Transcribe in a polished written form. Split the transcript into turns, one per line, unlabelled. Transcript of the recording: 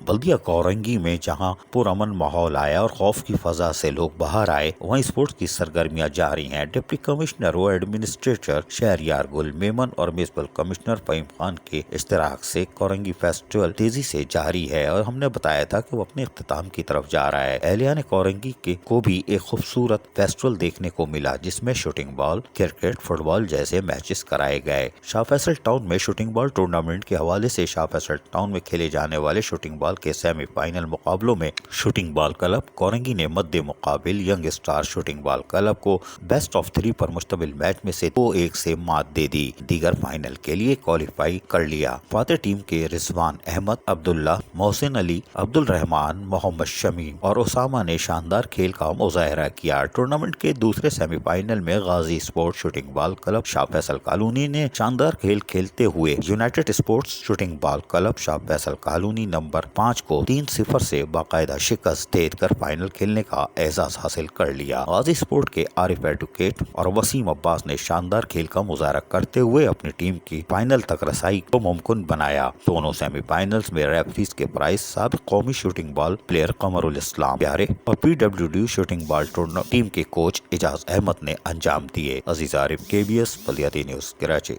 بلدیہ کورنگی میں جہاں پرامن ماحول آیا اور خوف کی فضا سے لوگ باہر آئے، وہیں اسپورٹس کی سرگرمیاں جاری ہیں۔ ڈپٹی کمشنر و ایڈمنسٹریٹر شہریار گل میمن اور میونسپل کمشنر فہیم خان کے اشتراک سے کورنگی فیسٹیول تیزی سے جاری ہے اور ہم نے بتایا تھا کہ وہ اپنے اختتام کی طرف جا رہا ہے۔ اہلیان کورنگی کو بھی ایک خوبصورت فیسٹیول دیکھنے کو ملا جس میں شوٹنگ بال، کرکٹ، فٹ بال جیسے میچز کرائے گئے۔ شاہ فیصل ٹاؤن میں شوٹنگ بال ٹورنامنٹ کے حوالے سے شاہ فیصل ٹاؤن میں کھیلے جانے والے شوٹنگ بال کے سیمی فائنل مقابلوں میں شوٹنگ بال کلب کورنگی نے مد مقابل ینگ اسٹار شوٹنگ بال کلب کو بیسٹ آف 3 پر مشتمل میچ میں سے 2-1 سے مات دے دی۔ دیگر فائنل کے لیے کوالیفائی کر لیا۔ فاتح ٹیم کے رضوان احمد، عبداللہ، محسن علی، عبد الرحمان، محمد شمی اور اسامہ نے شاندار کھیل کا مظاہرہ کیا۔ ٹورنامنٹ کے دوسرے سیمی فائنل میں غازی اسپورٹ شوٹنگ بال کلب شاہ فیصل کالونی نے شاندار کھیل کھیلتے ہوئے یونائیٹڈ اسپورٹس شوٹنگ بال کلب شاہ فیصل کالونی نمبر 5 کو 3-0 سے باقاعدہ شکست دے کر فائنل کھیلنے کا اعزاز حاصل کر لیا۔ غازی اسپورٹ کے عارف ایڈوکیٹ اور وسیم عباس نے شاندار کھیل کا مظاہرہ کرتے ہوئے اپنی ٹیم کی فائنل تک رسائی کو ممکن بنایا۔ دونوں سیمی فائنلز میں ریفریز کے پرائز سابق قومی شوٹنگ بال پلیئر قمر الاسلام پیارے اور PWD شوٹنگ بال ٹیم کے کوچ اعجاز احمد نے انجام دیے۔ عزیز عارف، KBS بلدیاتی نیوز، کراچی۔